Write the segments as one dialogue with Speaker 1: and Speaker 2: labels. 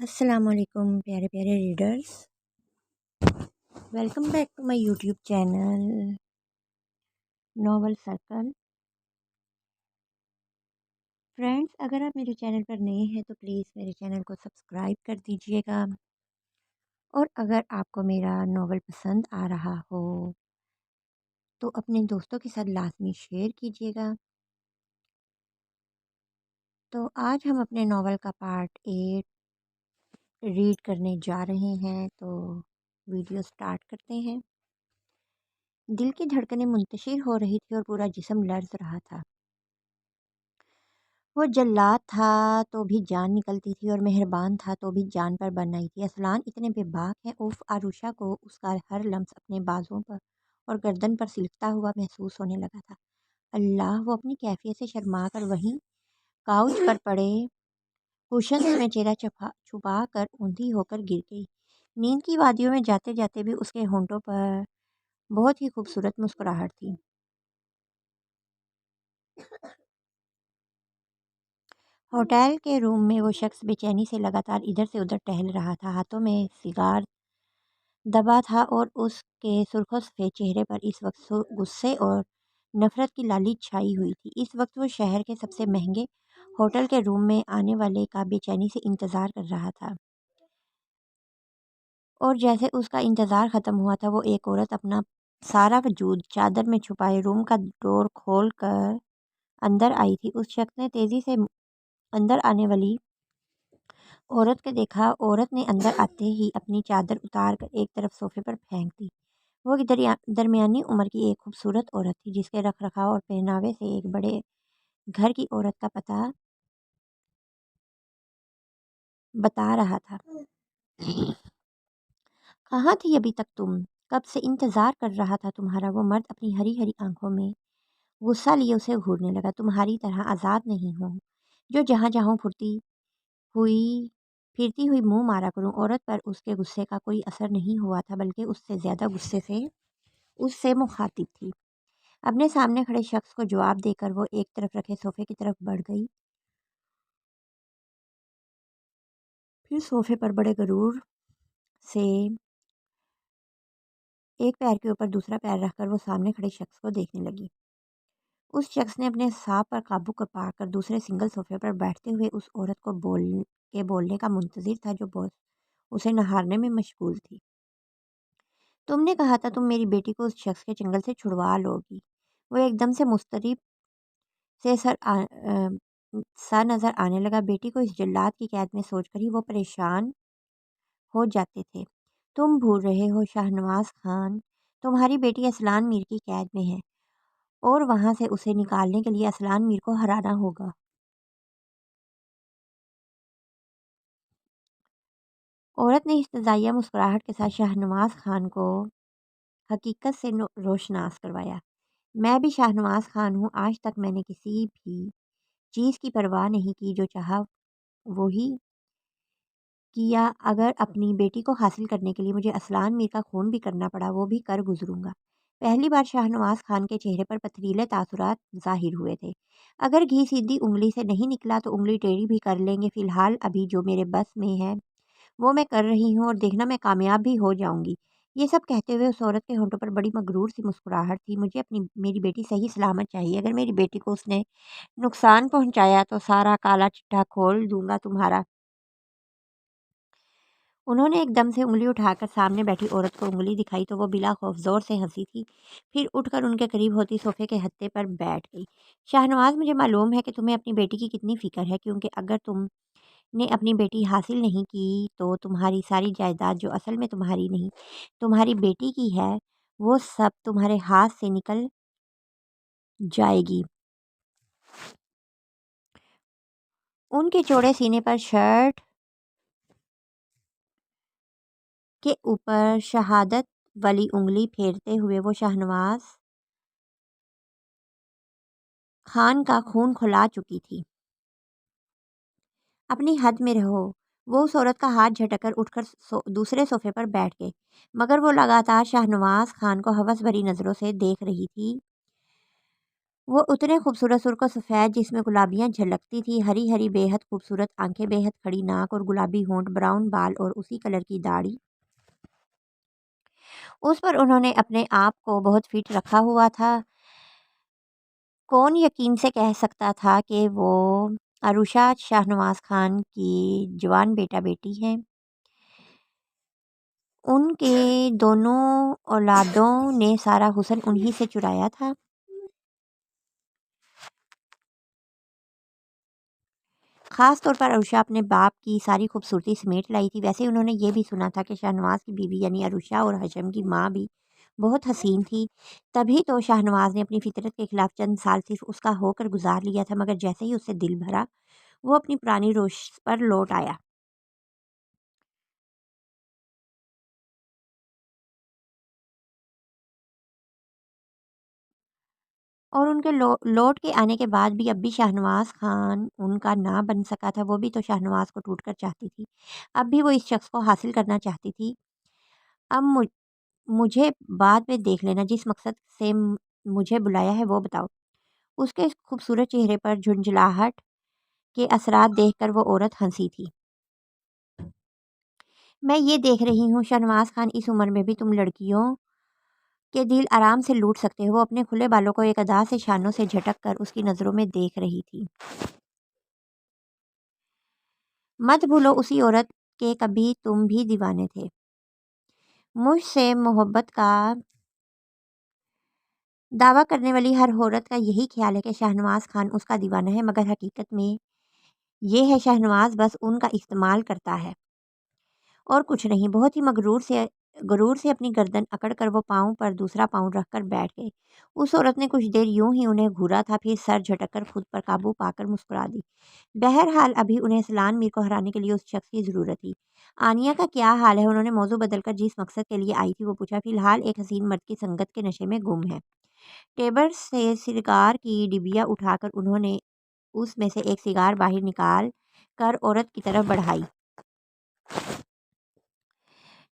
Speaker 1: السلام علیکم پیارے پیارے readers, welcome back to my YouTube channel novel circle. Friends, اگر آپ میرے چینل پر نئے ہیں تو پلیز میرے چینل کو سبسکرائب کر دیجیے گا، اور اگر آپ کو میرا ناول پسند آ رہا ہو تو اپنے دوستوں کے ساتھ لازمی شیئر کیجیے گا۔ تو آج ہم اپنے ناول کا پارٹ 8 ریڈ کرنے جا رہے ہیں، تو ویڈیو سٹارٹ کرتے ہیں۔ دل کی دھڑکنیں منتشر ہو رہی تھی اور پورا جسم لرز رہا تھا۔ وہ جلاد تھا تو بھی جان نکلتی تھی، اور مہربان تھا تو بھی جان پر بن آئی تھی۔ اصلان اتنے بے باک ہیں، اوف! آروشا کو اس کا ہر لمس اپنے بازوں پر اور گردن پر سلکتا ہوا محسوس ہونے لگا تھا۔ اللہ! وہ اپنی کیفیت سے شرما کر وہیں کاؤچ پر پڑے کوشنز میں چہرہ چھپا کر اوندھی ہو کر گر گئی۔ نیند کی وادیوں میں جاتے جاتے بھی اس کے ہونٹوں پر بہت ہی خوبصورت مسکراہٹ تھی۔ ہوٹل کے روم میں وہ شخص بے چینی سے لگاتار ادھر سے ادھر ٹہل رہا تھا، ہاتھوں میں سیگار دبا تھا، اور اس کے سرخ و سفید چہرے پر اس وقت غصے اور نفرت کی لالی چھائی ہوئی تھی۔ اس وقت وہ شہر کے سب سے مہنگے ہوٹل کے روم میں آنے والے کا بے چینی سے انتظار کر رہا تھا، اور جیسے اس کا انتظار ختم ہوا تھا، وہ ایک عورت اپنا سارا وجود چادر میں چھپائے روم کا ڈور کھول کر اندر آئی تھی۔ اس شخص نے تیزی سے اندر آنے والی عورت کو دیکھا۔ عورت نے اندر آتے ہی اپنی چادر اتار کر ایک طرف صوفے پر پھینک دی۔ وہ درمیانی عمر کی ایک خوبصورت عورت تھی، جس کے رکھ رکھاؤ اور پہناوے سے ایک بڑے گھر کی عورت کا پتہ بتا رہا تھا۔ کہاں تھی ابھی تک تم؟ کب سے انتظار کر رہا تھا تمہارا۔ وہ مرد اپنی ہری ہری آنکھوں میں غصہ لیے اسے گھورنے لگا۔ تمہاری طرح آزاد نہیں ہوں جو جہاں جہاں پھرتی ہوئی منہ مارا کروں۔ عورت پر اس کے غصے کا کوئی اثر نہیں ہوا تھا، بلکہ اس سے زیادہ غصے سے اس سے مخاطب تھی۔ اپنے سامنے کھڑے شخص کو جواب دے کر وہ ایک طرف رکھے صوفے کی طرف بڑھ گئی، پھر صوفے پر بڑے غرور سے ایک پیر کے اوپر دوسرا پیر رکھ کر وہ سامنے کھڑے شخص کو دیکھنے لگی۔ اس شخص نے اپنے سانپ پر قابو پا کر دوسرے سنگل صوفے پر بیٹھتے ہوئے اس عورت کو بولنے کا منتظر تھا، جو بہت اسے نہارنے میں مشغول تھی۔ تم نے کہا تھا تم میری بیٹی کو اس شخص کے چنگل سے چھڑوا لو گی۔ وہ ایک دم سے مضطرب سے سا نظر آنے لگا۔ بیٹی کو اس جلاد کی قید میں سوچ کر ہی وہ پریشان ہو جاتے تھے۔ تم بھول رہے ہو شاہنواز خان، تمہاری بیٹی اصلان میر کی قید میں ہے، اور وہاں سے اسے نکالنے کے لیے اصلان میر کو ہرانا ہوگا۔ عورت نے استزائیہ مسکراہٹ کے ساتھ شاہنواز خان کو حقیقت سے روشناس کروایا۔ میں بھی شاہنواز خان ہوں۔ آج تک میں نے کسی بھی چیز کی پرواہ نہیں کی، جو چاہا وہی کیا۔ اگر اپنی بیٹی کو حاصل کرنے کے لیے مجھے اصلان میر کا خون بھی کرنا پڑا، وہ بھی کر گزروں گا۔ پہلی بار شاہنواز خان کے چہرے پر پتھریلے تاثرات ظاہر ہوئے تھے۔ اگر گھی سیدھی انگلی سے نہیں نکلا تو انگلی ٹیڑھی بھی کر لیں گے۔ فی الحال ابھی جو میرے بس میں ہے وہ میں کر رہی ہوں، اور دیکھنا میں کامیاب بھی ہو جاؤں گی۔ یہ سب کہتے ہوئے اس عورت کے ہونٹوں پر بڑی مغرور سی مسکراہٹ تھی۔ مجھے میری بیٹی صحیح سلامت چاہیے۔ اگر میری بیٹی کو اس نے نقصان پہنچایا تو سارا کالا چٹھا کھول دوں گا تمہارا۔ انہوں نے ایک دم سے انگلی اٹھا کر سامنے بیٹھی عورت کو انگلی دکھائی تو وہ بلا خوف زور سے ہنسی تھی، پھر اٹھ کر ان کے قریب ہوتی صوفے کے ہتھے پر بیٹھ گئی۔ شاہنواز، مجھے معلوم ہے کہ تمہیں اپنی بیٹی کی کتنی فکر ہے، کیونکہ اگر تم نے اپنی بیٹی حاصل نہیں کی تو تمہاری ساری جائیداد، جو اصل میں تمہاری نہیں تمہاری بیٹی کی ہے، وہ سب تمہارے ہاتھ سے نکل جائے گی۔ ان کے چوڑے سینے پر شرٹ کے اوپر شہادت والی انگلی پھیرتے ہوئے وہ شاہنواز خان کا خون کھلا چکی تھی۔ اپنی حد میں رہو۔ وہ اس عورت کا ہاتھ جھٹک کر اٹھ کر دوسرے صوفے پر بیٹھ گئے، مگر وہ لگاتار شاہنواز خان کو ہوس بھری نظروں سے دیکھ رہی تھی۔ وہ اتنے خوبصورت سرخ و سفید جس میں گلابیاں جھلکتی تھی، ہری ہری بے حد خوبصورت آنکھیں، بے حد کھڑی ناک اور گلابی ہونٹ، براؤن بال اور اسی کلر کی داڑھی۔ اس پر انہوں نے اپنے آپ کو بہت فٹ رکھا ہوا تھا۔ کون یقین سے کہہ سکتا تھا کہ وہ عروشہ شاہنواز خان کی جوان بیٹا بیٹی ہیں۔ ان کے دونوں اولادوں نے سارا حسن انہی سے چرایا تھا۔ خاص طور پر عروشہ اپنے باپ کی ساری خوبصورتی سمیٹ لائی تھی۔ ویسے انہوں نے یہ بھی سنا تھا کہ شاہنواز کی بیوی یعنی عروشہ اور حشم کی ماں بھی بہت حسین تھی۔ تبھی تو شاہنواز نے اپنی فطرت کے خلاف چند سال صرف اس کا ہو کر گزار لیا تھا، مگر جیسے ہی اس سے دل بھرا وہ اپنی پرانی روش پر لوٹ آیا۔ اور ان کے لوٹ کے آنے کے بعد بھی اب بھی شاہنواز خان ان کا نہ بن سکا تھا۔ وہ بھی تو شاہنواز کو ٹوٹ کر چاہتی تھی، اب بھی وہ اس شخص کو حاصل کرنا چاہتی تھی۔ اب مجھے بعد میں دیکھ لینا، جس مقصد سے مجھے بلایا ہے وہ بتاؤ۔ اس کے خوبصورت چہرے پر جھنجھلاہٹ کے اثرات دیکھ کر وہ عورت ہنسی تھی۔ میں یہ دیکھ رہی ہوں شاہنواز خان، اس عمر میں بھی تم لڑکیوں کے دل آرام سے لوٹ سکتے ہو۔ وہ اپنے کھلے بالوں کو ایک ادا سے شانوں سے جھٹک کر اس کی نظروں میں دیکھ رہی تھی۔ مت بھولو اسی عورت کے کبھی تم بھی دیوانے تھے۔ مجھ سے محبت کا دعویٰ کرنے والی ہر عورت کا یہی خیال ہے کہ شاہنواز خان اس کا دیوانہ ہے، مگر حقیقت میں یہ ہے شاہنواز بس ان کا استعمال کرتا ہے اور کچھ نہیں۔ بہت ہی غرور سے اپنی گردن اکڑ کر وہ پاؤں پر دوسرا پاؤں رکھ کر بیٹھ گئے۔ اس عورت نے کچھ دیر یوں ہی انہیں گھورا تھا، پھر سر جھٹک کر خود پر قابو پا کر مسکرا دی۔ بہرحال ابھی انہیں سلان میر کو ہرانے کے لیے اس شخص کی ضرورت تھی۔ آنیہ کا کیا حال ہے؟ انہوں نے موضوع بدل کر جس مقصد کے لیے آئی تھی وہ پوچھا۔ فی الحال ایک حسین مرد کی سنگت کے نشے میں گم ہے۔ ٹیبل سے سگار کی ڈبیا اٹھا کر انہوں نے اس میں سے ایک سگار باہر نکال کر عورت کی طرف بڑھائی،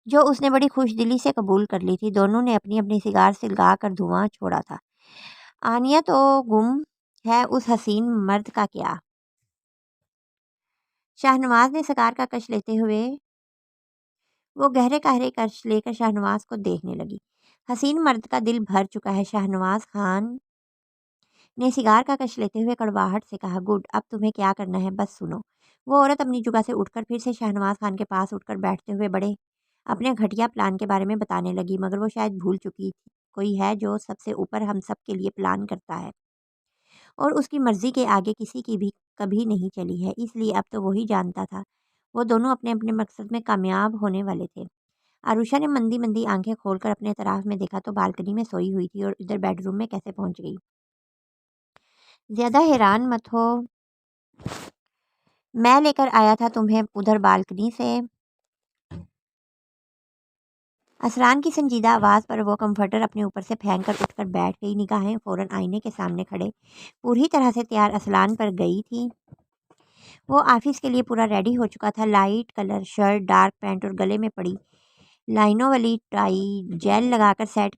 Speaker 1: جو اس نے بڑی خوش دلی سے قبول کر لی تھی۔ دونوں نے اپنی اپنی سگار سلگا کر دھواں چھوڑا تھا۔ آنیہ تو گم ہے، اس حسین مرد کا کیا؟ شاہنواز نے سگار کا کش لیتے ہوئے وہ گہرے گہرے کش لے کر شاہنواز کو دیکھنے لگی۔ حسین مرد کا دل بھر چکا ہے، شاہنواز خان نے سگار کا کش لیتے ہوئے کڑواہٹ سے کہا۔ گڈ، اب تمہیں کیا کرنا ہے بس سنو۔ وہ عورت اپنی جگہ سے اٹھ کر پھر سے شاہنواز خان کے پاس اٹھ کر بیٹھتے ہوئے بڑے اپنے گھٹیا پلان کے بارے میں بتانے لگی، مگر وہ شاید بھول چکی تھی کوئی ہے جو سب سے اوپر ہم سب کے لیے پلان کرتا ہے اور اس کی مرضی کے آگے کسی کی بھی کبھی نہیں چلی ہے، اس لیے اب تو وہی جانتا تھا۔ وہ دونوں اپنے اپنے مقصد میں کامیاب ہونے والے تھے۔ عروشہ نے مندی مندی آنکھیں کھول کر اپنے اطراف میں دیکھا تو بالکنی میں سوئی ہوئی تھی، اور ادھر بیڈ روم میں کیسے پہنچ گئی؟ زیادہ حیران مت ہو، میں لے کر آیا تھا تمہیں ادھر بالکنی سے۔ اسران کی سنجیدہ آواز پر وہ کمفرٹر اپنے اوپر سے پھینک کر اٹھ کر بیٹھ گئی، نگاہیں فوراً آئینے کے سامنے کھڑے پوری طرح سے تیار اسلان پر گئی تھی۔ وہ آفس کے لیے پورا ریڈی ہو چکا تھا، light colour shirt, dark pant اور گلے میں پڑی لائنوں والی ٹائی، جیل لگا کر سیٹ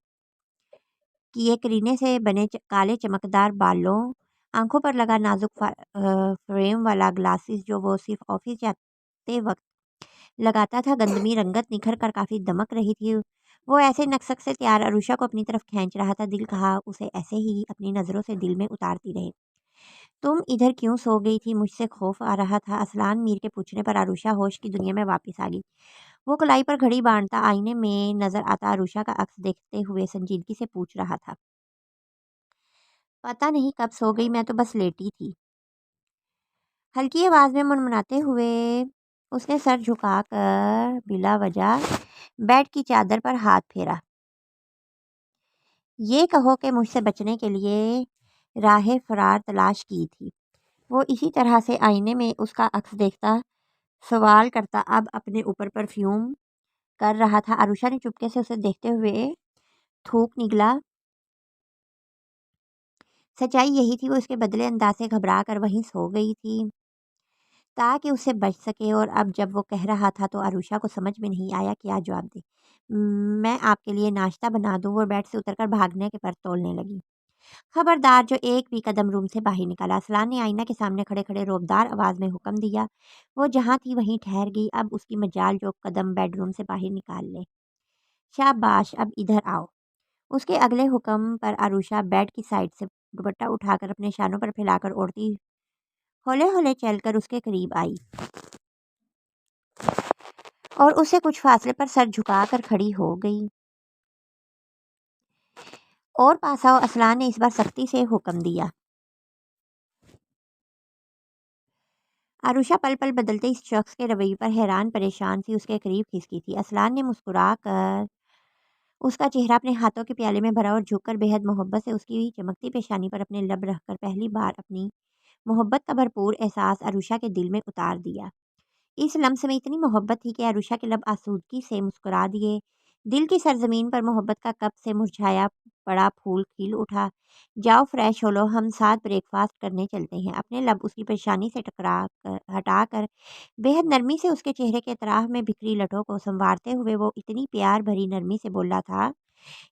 Speaker 1: کیے کرینے سے بنے کالے چمکدار بالوں، آنکھوں پر لگا نازک فریم والا گلاسز جو وہ صرف آفس جاتے وقت لگاتا تھا، گندمی رنگت نکھر کر کافی دمک رہی تھی۔ وہ ایسے نقصق سے تیار عروشہ کو اپنی طرف کھینچ رہا تھا، دل کہا اسے ایسے ہی اپنی نظروں سے دل میں اتارتی رہے۔ تم ادھر کیوں سو گئی تھی؟ مجھ سے خوف آ رہا تھا۔ اسلان میر کے پوچھنے پر عروشہ ہوش کی دنیا میں واپس آ گئی۔ وہ کلائی پر گھڑی باندھتا آئینے میں نظر آتا عروشہ کا عکس دیکھتے ہوئے سنجیدگی سے پوچھ رہا تھا۔ پتہ نہیں کب سو گئی، میں تو بس لیٹی تھی۔ ہلکی آواز میں منمناتے ہوئے اس نے سر جھکا کر بلا وجہ بیڈ کی چادر پر ہاتھ پھیرا۔ یہ کہو کہ مجھ سے بچنے کے لیے راہ فرار تلاش کی تھی۔ وہ اسی طرح سے آئینے میں اس کا عکس دیکھتا سوال کرتا اب اپنے اوپر پرفیوم کر رہا تھا۔ عروشہ نے چپکے سے اسے دیکھتے ہوئے تھوک نگلا۔ سچائی یہی تھی، وہ اس کے بدلے انداز سے گھبرا کر وہیں سو گئی تھی تاکہ اس سے بچ سکے، اور اب جب وہ کہہ رہا تھا تو عروشہ کو سمجھ میں نہیں آیا کیا جواب دے۔ میں آپ کے لیے ناشتہ بنا دوں؟ وہ بیڈ سے اتر کر بھاگنے کے پر تولنے لگی۔ خبردار جو ایک بھی قدم روم سے باہر نکالا۔ اسلان نے آئینہ کے سامنے کھڑے کھڑے روبدار آواز میں حکم دیا۔ وہ جہاں تھی وہیں ٹھہر گئی۔ اب اس کی مجال جو قدم بیڈ روم سے باہر نکال لے۔ شاباش، اب ادھر آؤ۔ اس کے اگلے حکم پر عروشہ بیڈ کی سائڈ سے دوپٹہ اٹھا کر اپنے شانوں پر پھیلا کر اوڑھتی ہولے ہولے چل کر اس کے قریب آئی اور اسے کچھ فاصلے پر سر جھکا کر کھڑی ہو گئی۔ اور پاس آؤ، اسلان نے اس بار سختی سے حکم دیا۔ عروشہ پل پل بدلتے اس شخص کے رویے پر حیران پریشان سی اس کے قریب کھسکی تھی۔ اسلان نے مسکرا کر اس کا چہرہ اپنے ہاتھوں کے پیالے میں بھرا اور جھک کر بے حد محبت سے اس کی چمکتی پیشانی پر اپنے لب رکھ کر پہلی بار اپنی محبت کا بھرپور احساس عروشہ کے دل میں اتار دیا۔ اس لمس میں اتنی محبت تھی کہ عروشہ کے لب آسودگی سے مسکرا دیے۔ دل کی سرزمین پر محبت کا کب سے مرجھایا پڑا پھول کھل اٹھا۔ جاؤ فریش ہو لو، ہم ساتھ بریک فاسٹ کرنے چلتے ہیں۔ اپنے لب اس کی پیشانی سے ہٹا کر بے حد نرمی سے اس کے چہرے کے اطراف میں بکھری لٹوں کو سنوارتے ہوئے وہ اتنی پیار بھری نرمی سے بولا تھا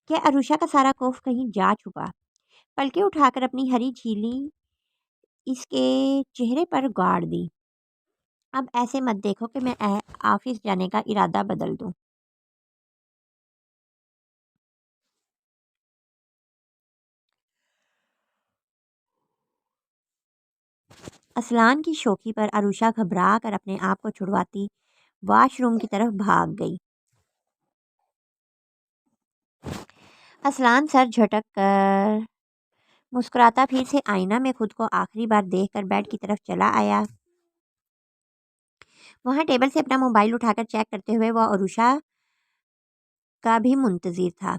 Speaker 1: کہ عروشہ کا سارا خوف کہیں جا چھپا۔ پلکیں اٹھا کر اپنی ہری جھیلی اس کے چہرے پر گاڑ دی۔ اب ایسے مت دیکھو کہ میں آفس جانے کا ارادہ بدل دوں۔ اسلان کی شوخی پر عروشہ گھبرا کر اپنے آپ کو چھڑواتی واش روم کی طرف بھاگ گئی۔ اسلان سر جھٹک کر مسکراتا پھر سے آئینہ میں خود کو آخری بار دیکھ کر بیڈ کی طرف چلا آیا۔ وہاں ٹیبل سے اپنا موبائل اٹھا کر چیک کرتے ہوئے وہ عروشہ کا بھی منتظر تھا۔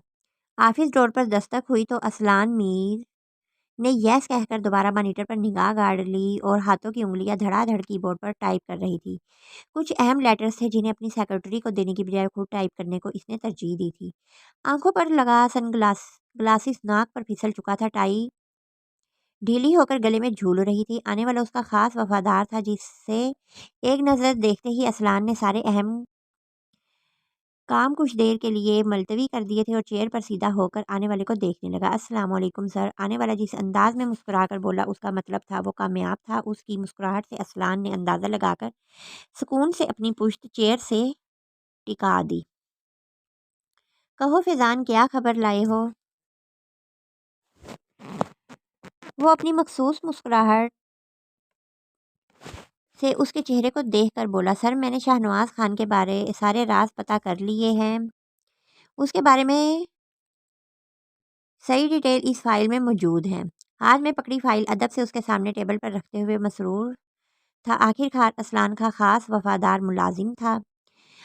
Speaker 1: آفس ڈور پر دستک ہوئی تو اسلان میر نے یس کہہ کر دوبارہ مانیٹر پر نگاہ گاڑ لی اور ہاتھوں کی انگلیاں دھڑا دھڑ کی بورڈ پر ٹائپ کر رہی تھی۔ کچھ اہم لیٹرز تھے جنہیں اپنی سیکرٹری کو دینے کی بجائے خود ٹائپ کرنے کو اس نے ترجیح دی تھی۔ آنکھوں پر لگا سن گلاسز ناک پر پھسل چکا تھا۔ ٹائی ڈھیلی ہو کر گلے میں جھول رہی تھی۔ آنے والا اس کا خاص وفادار تھا جس سے ایک نظر دیکھتے ہی اسلان نے سارے اہم کام کچھ دیر کے لیے ملتوی کر دیے تھے اور چیئر پر سیدھا ہو کر آنے والے کو دیکھنے لگا۔ السلام علیکم سر۔ آنے والا جس انداز میں مسکرا کر بولا اس کا مطلب تھا وہ کامیاب تھا۔ اس کی مسکراہٹ سے اسلان نے اندازہ لگا کر سکون سے اپنی پشت چیئر سے ٹکا دی۔ کہو فیضان، کیا خبر لائے ہو؟ وہ اپنی مخصوص مسکراہٹ سے اس کے چہرے کو دیکھ کر بولا، سر میں نے شاہنواز خان کے بارے سارے راز پتہ کر لیے ہیں۔ اس کے بارے میں صحیح ڈیٹیل اس فائل میں موجود ہیں۔ ہاتھ میں پکڑی فائل ادب سے اس کے سامنے ٹیبل پر رکھتے ہوئے مسرور تھا۔ آخر کار اسلان کا خاص وفادار ملازم تھا۔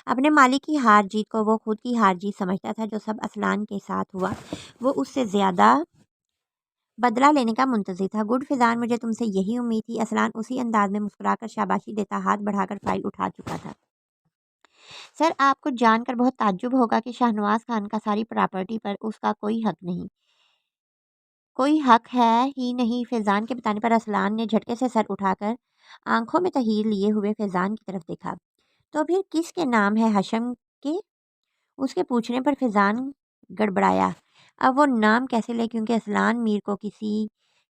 Speaker 1: اپنے مالک کی ہار جیت کو وہ خود کی ہار جیت سمجھتا تھا۔ جو سب اسلان کے ساتھ ہوا وہ اس سے زیادہ بدلہ لینے کا منتظر تھا۔ گڈ فیضان، مجھے تم سے یہی امید تھی۔ اسلان اسی انداز میں مسکرا کر شاباشی دیتا ہاتھ بڑھا کر فائل اٹھا چکا تھا۔ سر آپ کو جان کر بہت تعجب ہوگا کہ شاہنواز خان کا ساری پراپرٹی پر اس کا کوئی حق نہیں، کوئی حق ہے ہی نہیں۔ فیضان کے بتانے پر اسلان نے جھٹکے سے سر اٹھا کر آنکھوں میں تحیر لیے ہوئے فیضان کی طرف دیکھا۔ تو پھر کس کے نام ہے؟ ہشم کے؟ اس کے پوچھنے پر فیضان گڑبڑایا۔ اب وہ نام کیسے لے کیونکہ اسلان میر کو کسی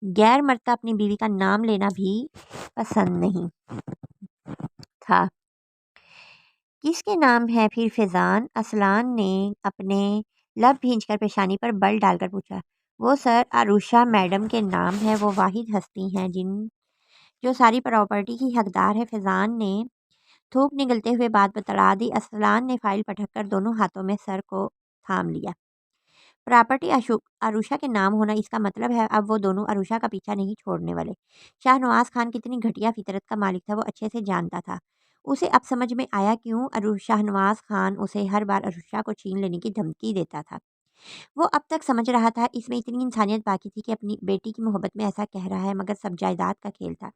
Speaker 1: غیر مرد کا اپنی بیوی کا نام لینا بھی پسند نہیں تھا۔ کس کے نام ہے پھر فیضان؟ اسلان نے اپنے لب بھینچ کر پیشانی پر بل ڈال کر پوچھا۔ وہ سر عروشہ میڈم کے نام ہے۔ وہ واحد ہستی ہیں جو ساری پراپرٹی کی حقدار ہے۔ فیضان نے تھوک نگلتے ہوئے بات بتلا دی۔ اسلان نے فائل پٹک کر دونوں ہاتھوں میں سر کو تھام لیا۔ پراپرٹی عروشہ کے نام ہونا اس کا مطلب ہے اب وہ دونوں عروشہ کا پیچھا نہیں چھوڑنے والے۔ شاہنواز خان کتنی گھٹیا فطرت کا مالک تھا وہ اچھے سے جانتا تھا۔ اسے اب سمجھ میں آیا کیوں شاہنواز خان اسے ہر بار عروشہ کو چھین لینے کی دھمکی دیتا تھا۔ وہ اب تک سمجھ رہا تھا اس میں اتنی انسانیت باقی تھی کہ اپنی بیٹی کی محبت میں ایسا کہہ رہا ہے مگر سب جائیداد کا کھیل تھا۔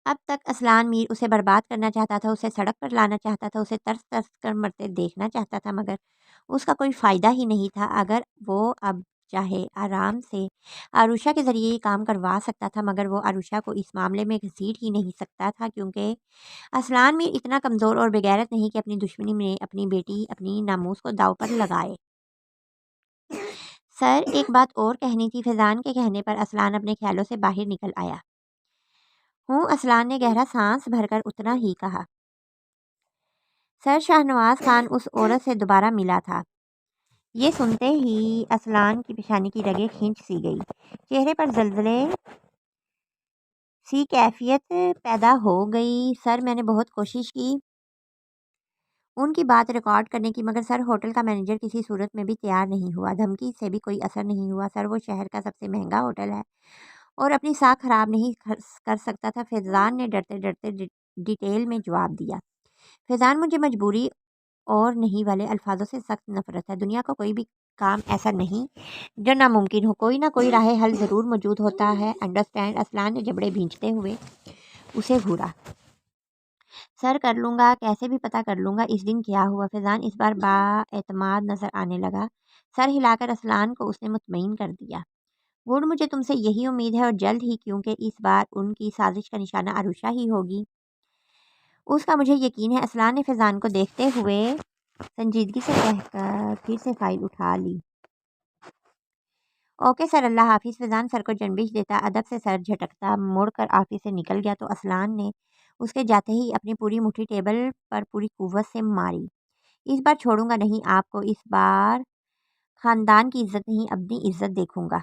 Speaker 1: اب تک اسلان میر اسے برباد کرنا چاہتا تھا، اسے سڑک پر لانا چاہتا تھا، اسے ترس ترس کر مرتے دیکھنا چاہتا تھا مگر اس کا کوئی فائدہ ہی نہیں تھا۔ اگر وہ اب چاہے آرام سے عروشہ کے ذریعے یہ کام کروا سکتا تھا مگر وہ عروشہ کو اس معاملے میں گھسیٹ ہی نہیں سکتا تھا کیونکہ اسلان میر اتنا کمزور اور بےغیرت نہیں کہ اپنی دشمنی میں اپنی بیٹی اپنی ناموس کو داؤ پر لگائے۔ سر ایک بات اور کہنی تھی۔ فیضان کے کہنے پر اسلان اپنے خیالوں سے باہر نکل آیا۔ ہوں، اسلان نے گہرا سانس بھر کر اتنا ہی کہا۔ سر شاہنواز خان اس عورت سے دوبارہ ملا تھا۔ یہ سنتے ہی اسلان کی پیشانی کی رگیں کھینچ سی گئی، چہرے پر زلزلے سی کیفیت پیدا ہو گئی۔ سر میں نے بہت کوشش کی ان کی بات ریکارڈ کرنے کی، مگر سر ہوٹل کا مینیجر کسی صورت میں بھی تیار نہیں ہوا۔ دھمکی سے بھی کوئی اثر نہیں ہوا۔ سر وہ شہر کا سب سے مہنگا ہوٹل ہے اور اپنی ساکھ خراب نہیں کر سکتا تھا۔ فیضان نے ڈرتے ڈرتے ڈیٹیل میں جواب دیا۔ فیضان، مجھے مجبوری اور نہیں والے الفاظوں سے سخت نفرت ہے۔ دنیا کا کوئی بھی کام ایسا نہیں جو ناممکن ہو، کوئی نہ کوئی راہ حل ضرور موجود ہوتا ہے، انڈرسٹینڈ؟ اسلان نے جبڑے بھینچتے ہوئے اسے گھورا۔ سر کر لوں گا، کیسے بھی پتہ کر لوں گا اس دن کیا ہوا۔ فیضان اس بار با اعتماد نظر آنے لگا۔ سر ہلا کر اسلان کو اس نے مطمئن کر دیا۔ گڈ، مجھے تم سے یہی امید ہے، اور جلد ہی، کیونکہ اس بار ان کی سازش کا نشانہ عروشہ ہی ہوگی، اس کا مجھے یقین ہے۔ اسلان نے فیضان کو دیکھتے ہوئے سنجیدگی سے کہہ کر پھر سے فائل اٹھا لی۔ اوکے سر، اللہ حافظ۔ فیضان سر کو جنبش دیتا ادب سے سر جھٹکتا مڑ کر آفس سے نکل گیا تو اسلان نے اس کے جاتے ہی اپنی پوری مٹھی ٹیبل پر پوری قوت سے ماری۔ اس بار چھوڑوں گا نہیں آپ کو، اس بار خاندان کی عزت نہیں اپنی عزت دیکھوں گا۔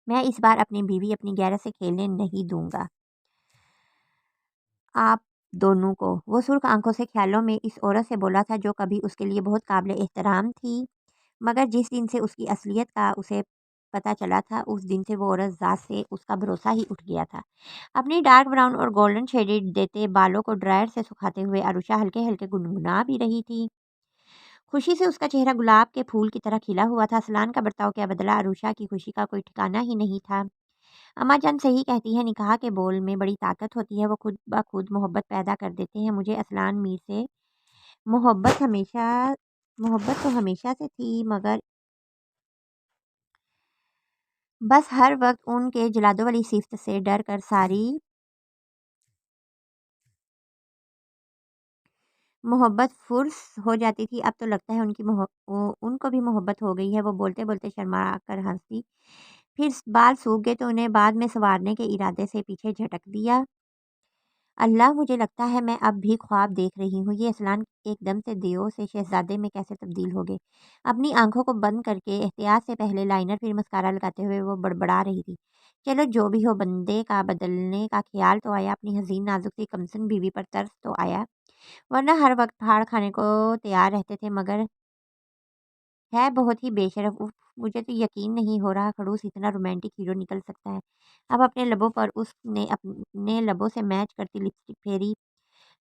Speaker 1: میں اس بار اپنی بیوی اپنی غیرت سے کھیلنے نہیں دوں گا آپ دونوں کو۔ وہ سرخ آنکھوں سے خیالوں میں اس عورت سے بولا تھا جو کبھی اس کے لیے بہت قابل احترام تھی، مگر جس دن سے اس کی اصلیت کا اسے پتہ چلا تھا، اس دن سے وہ عورت ذات سے اس کا بھروسہ ہی اٹھ گیا تھا۔ اپنی ڈارک براؤن اور گولڈن شیڈڈ دیتے بالوں کو ڈرائر سے سکھاتے ہوئے عروشہ ہلکے ہلکے گنگنا بھی رہی تھی۔ خوشی سے اس کا چہرہ گلاب کے پھول کی طرح کھلا ہوا تھا۔ اسلان کا برتاؤ کیا بدلا، عروشہ کی خوشی کا کوئی ٹھکانہ ہی نہیں تھا۔ اماں جان صحیح کہتی ہے، نکاح کے بول میں بڑی طاقت ہوتی ہے، وہ خود بخود محبت پیدا کر دیتے ہیں۔ مجھے اسلان میر سے محبت تو ہمیشہ سے تھی، مگر بس ہر وقت ان کے جلادو والی صفت سے ڈر کر ساری محبت فرس ہو جاتی تھی۔ اب تو لگتا ہے ان کو بھی محبت ہو گئی ہے۔ وہ بولتے بولتے شرما کر ہنسی، پھر بال سوکھ گئے تو انہیں بعد میں سنوارنے کے ارادے سے پیچھے جھٹک دیا۔ اللہ، مجھے لگتا ہے میں اب بھی خواب دیکھ رہی ہوں۔ یہ اسلان ایک دم سے دیو سے شہزادے میں کیسے تبدیل ہو گئے؟ اپنی آنکھوں کو بند کر کے احتیاط سے پہلے لائنر پھر مسکارا لگاتے ہوئے وہ بڑبڑا رہی تھی۔ چلو جو بھی ہو، بندے کا بدلنے کا خیال تو آیا، اپنی حسین نازک سی کمسن بیوی پر ترس تو آیا، ورنہ ہر وقت پھاڑ کھانے کو تیار رہتے تھے، مگر ہے بہت ہی بے شرف۔ اف، مجھے تو یقین نہیں ہو رہا خڑوس اتنا رومانٹک ہیرو نکل سکتا ہے۔ اب اپنے لبوں پر اس نے اپنے لبوں سے میچ کرتی لپسٹک پھیری۔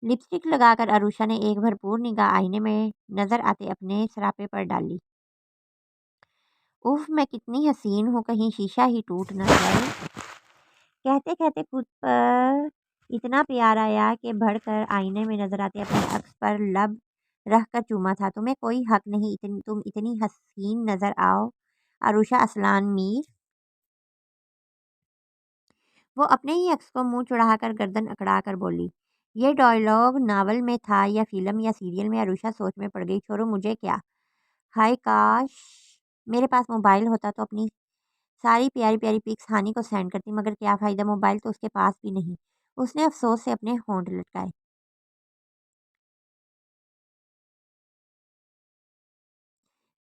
Speaker 1: لپسٹک لگا کر عروشہ نے ایک بھرپور نگاہ آئینے میں نظر آتے اپنے سراپے پر ڈالی۔ اف، میں کتنی حسین ہوں، کہیں شیشہ ہی ٹوٹ نہ جائے۔ کہتے کہتے خود پر اتنا پیار آیا کہ بڑھ کر آئینے میں نظر آتے اپنے عکس پر لب رکھ کر چوما تھا۔ تمہیں کوئی حق نہیں، تم اتنی حسین نظر آؤ عروشہ اسلان میر۔ وہ اپنے ہی عکس کو منہ چڑھا کر گردن اکڑا کر بولی۔ یہ ڈائلاگ ناول میں تھا یا فلم یا سیریل میں؟ عروشہ سوچ میں پڑ گئی۔ چھوڑو، مجھے کیا؟ ہائے کاش میرے پاس موبائل ہوتا تو اپنی ساری پیاری پیاری پکس ہانی کو سینڈ کرتی، مگر کیا فائدہ، موبائل تو اس کے پاس بھی نہیں۔ اس نے افسوس سے اپنے ہونٹ لٹکائے۔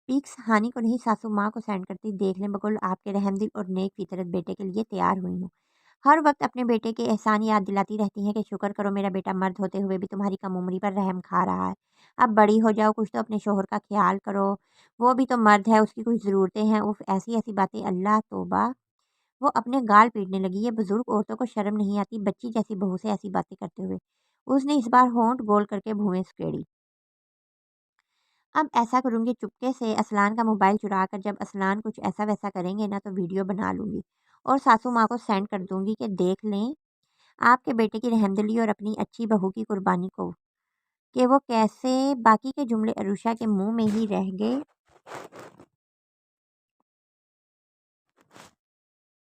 Speaker 1: پکس ہانی کو نہیں، ساسو ماں کو سینڈ کرتی۔ دیکھ لیں بگل، آپ کے رحم دل اور نیک فطرت بیٹے کے لیے تیار ہوئی ہوں۔ ہر وقت اپنے بیٹے کے احسان یاد دلاتی رہتی ہیں کہ شکر کرو میرا بیٹا مرد ہوتے ہوئے بھی تمہاری کم عمری پر رحم کھا رہا ہے۔ اب بڑی ہو جاؤ، کچھ تو اپنے شوہر کا خیال کرو، وہ بھی تو مرد ہے، اس کی کچھ ضرورتیں ہیں۔ اف، ایسی ایسی باتیں، اللہ توبہ! وہ اپنے گال پیٹنے لگی۔ یہ بزرگ عورتوں کو شرم نہیں آتی بچی جیسی بہو سے ایسی باتیں کرتے ہوئے؟ اس نے اس بار ہونٹ گول کر کے بھویں سکیڑی۔ اب ایسا کروں گی، چپکے سے اسلان کا موبائل چرا کر جب اسلان کچھ ایسا ویسا کریں گے نا تو ویڈیو بنا لوں گی اور ساسو ماں کو سینڈ کر دوں گی کہ دیکھ لیں آپ کے بیٹے کی رحمدلی اور اپنی اچھی بہو کی قربانی کو، کہ وہ کیسے۔ باقی کے جملے عروشہ کے منہ میں ہی رہ گئے۔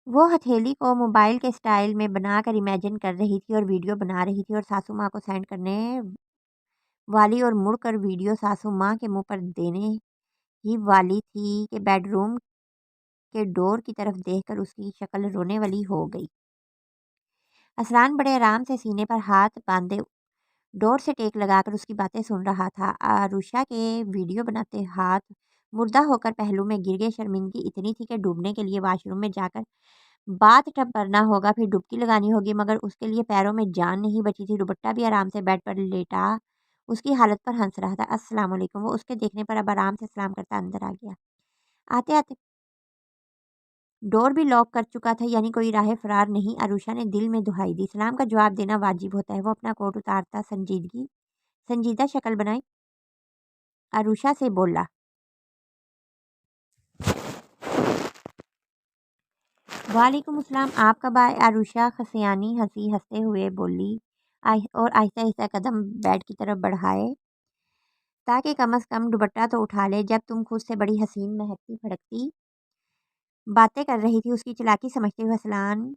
Speaker 1: وہ ہتھیلی کو موبائل کے سٹائل میں بنا کر امیجن کر رہی تھی اور ویڈیو بنا رہی تھی، اور ساسو ماں کو سینڈ کرنے والی اور مڑ کر ویڈیو ساسو ماں کے منہ پر دینے ہی والی تھی کہ بیڈ روم کے ڈور کی طرف دیکھ کر اس کی شکل رونے والی ہو گئی۔ اسلان بڑے آرام سے سینے پر ہاتھ باندھے ڈور سے ٹیک لگا کر اس کی باتیں سن رہا تھا۔ عروشہ کے ویڈیو بناتے ہاتھ مردہ ہو کر پہلو میں گر گئے۔ شرمندگی اتنی تھی کہ ڈوبنے کے لیے واش روم میں جا کر باتھ ٹب کرنا ہوگا، پھر ڈبکی لگانی ہوگی، مگر اس کے لیے پیروں میں جان نہیں بچی تھی۔ دوپٹہ بھی آرام سے بیڈ پر لیٹا اس کی حالت پر ہنس رہا تھا۔ السلام علیکم، وہ اس کے دیکھنے پر اب آرام سے سلام کرتا اندر آ گیا۔ آتے آتے ڈور بھی لاک کر چکا تھا، یعنی کوئی راہ فرار نہیں۔ عروشہ نے دل میں دہائی دی، سلام کا جواب دینا واجب ہوتا ہے۔ وہ اپنا کوٹ اتارتا سنجیدہ شکل بنائی عروشہ سے بولا، وعلیکم السلام، آپ کب آئے؟ عروشہ خسیانی ہنسی ہنستے ہوئے بولی اور آہستہ آہستہ قدم بیڈ کی طرف بڑھائے تاکہ کم از کم دوپٹہ تو اٹھا لے۔ جب تم خود سے بڑی حسین مہکتی پھڑکتی باتیں کر رہی تھی، اس کی چالاکی سمجھتے ہوئے اسلان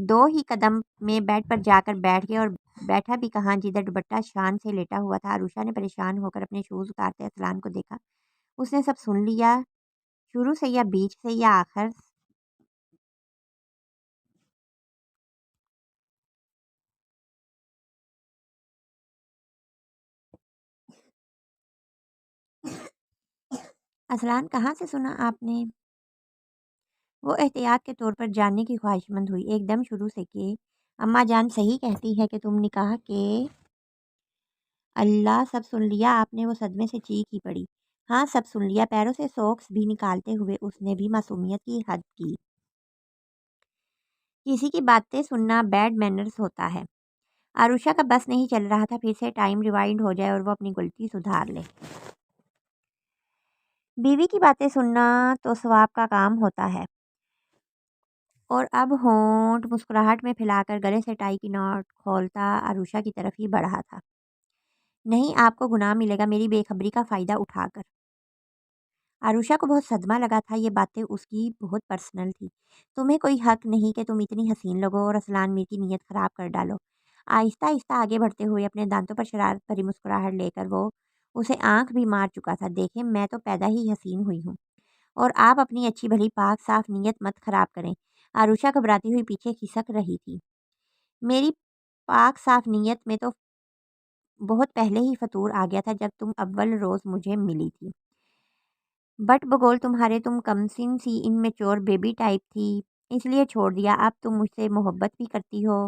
Speaker 1: دو ہی قدم میں بیڈ پر جا کر بیٹھ گیا، اور بیٹھا بھی کہاں جدھر دوپٹہ شان سے لیٹا ہوا تھا۔ عروشہ نے پریشان ہو کر اپنے شوز اتارتے اسلان کو دیکھا۔ اس نے سب سن لیا، شروع سے یا بیچ سے یا آخر؟ اسلان، کہاں سے سنا آپ نے؟ وہ احتیاط کے طور پر جاننے کی خواہش مند ہوئی۔ ایک دم شروع سے کہ اماں جان صحیح کہتی ہے کہ تم نکاح کے اللہ سب سن لیا آپ نے؟ وہ صدمے سے چیخ ہی پڑی۔ ہاں سب سن لیا۔ پیروں سے سوکس بھی نکالتے ہوئے اس نے بھی معصومیت کی حد کی۔ کسی کی باتیں سننا بیڈ مینرز ہوتا ہے۔ عروشہ کا بس نہیں چل رہا تھا پھر سے ٹائم ریوائنڈ ہو جائے اور وہ اپنی غلطی سدھار لے۔ بیوی کی باتیں سننا تو ثواب کا کام ہوتا ہے۔ اور اب ہونٹ مسکراہٹ میں پھیلا کر گلے سے ٹائی کی نوٹ کھولتا عروشہ کی طرف ہی بڑھا تھا۔ نہیں، آپ کو گناہ ملے گا میری بے خبری کا فائدہ اٹھا کر۔ عروشہ کو بہت صدمہ لگا تھا، یہ باتیں اس کی بہت پرسنل تھی۔ تمہیں کوئی حق نہیں کہ تم اتنی حسین لگو اور اسلان میر کی نیت خراب کر ڈالو۔ آہستہ آہستہ آگے بڑھتے ہوئے اپنے دانتوں پر شرارت بھری مسکراہٹ لے کر وہ اسے آنکھ بھی مار چکا تھا۔ دیکھیں، میں تو پیدا ہی حسین ہوئی ہوں، اور آپ اپنی اچھی بھلی پاک صاف نیت مت خراب کریں۔ عروشہ گھبراتی ہوئی پیچھے کھسک رہی تھی۔ میری پاک صاف نیت میں تو بہت پہلے ہی فطور آ گیا تھا جب تم اول روز مجھے ملی تھی۔ بٹ بگول تمہارے، تم کمسن سی انمیچور بیبی ٹائپ تھی، اس لیے چھوڑ دیا۔ اب تم مجھ سے محبت بھی کرتی ہو،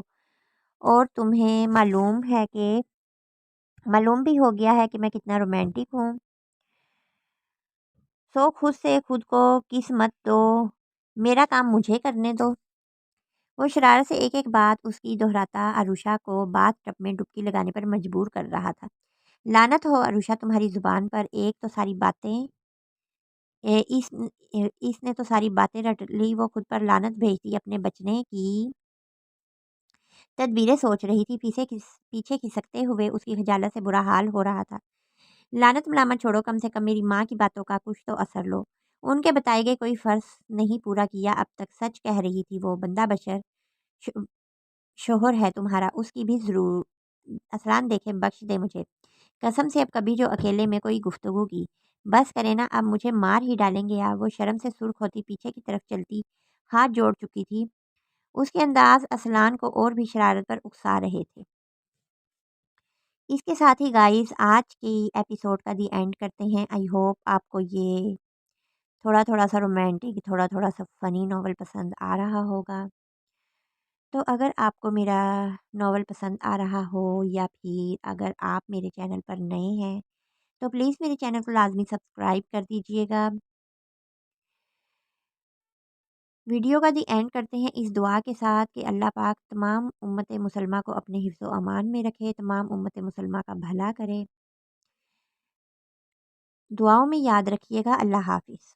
Speaker 1: اور تمہیں معلوم بھی ہو گیا ہے کہ میں کتنا رومانٹک ہوں۔ سو خود سے خود کو کس مت دو، میرا کام مجھے کرنے دو۔ وہ شرارت سے ایک ایک بات اس کی دہراتا عروشہ کو باتھ ٹب میں ڈبکی لگانے پر مجبور کر رہا تھا۔ لعنت ہو عروشہ تمہاری زبان پر، اس نے تو ساری باتیں رٹ لی۔ وہ خود پر لعنت بھیجتی اپنے بچنے کی تدبیریں سوچ رہی تھی۔ پیچھے کھسکتے ہوئے اس کی خجالت سے برا حال ہو رہا تھا۔ لعنت ملامت چھوڑو، کم سے کم میری ماں کی باتوں کا کچھ تو اثر لو۔ ان کے بتائے گئے کوئی فرض نہیں پورا کیا اب تک۔ سچ کہہ رہی تھی وہ، بندہ بشر شوہر ہے تمہارا، اس کی بھی ضرور۔ اسلان دیکھے، بخش دے مجھے قسم سے، اب کبھی جو اکیلے میں کوئی گفتگو کی، بس کرے نا، اب مجھے مار ہی ڈالیں گے آپ۔ وہ شرم سے سرخ ہوتی پیچھے کی طرف چلتی ہاتھ جوڑ چکی تھی۔ اس کے انداز اسلان کو اور بھی شرارت پر اکسا رہے تھے۔ اس کے ساتھ ہی گائز آج کی ایپیسوڈ کا دی اینڈ کرتے ہیں۔ آئی ہوپ آپ کو یہ تھوڑا سا رومانٹک، تھوڑا سا فنی ناول پسند آ رہا ہوگا۔ تو اگر آپ کو میرا ناول پسند آ رہا ہو، یا پھر اگر آپ میرے چینل پر نئے ہیں تو پلیز میرے چینل کو لازمی سبسکرائب کر دیجئے گا۔ ویڈیو کا دی اینڈ کرتے ہیں اس دعا کے ساتھ کہ اللہ پاک تمام امت مسلمہ کو اپنے حفظ و امان میں رکھے، تمام امت مسلمہ کا بھلا کرے۔ دعاؤں میں یاد رکھیے گا۔ اللہ حافظ۔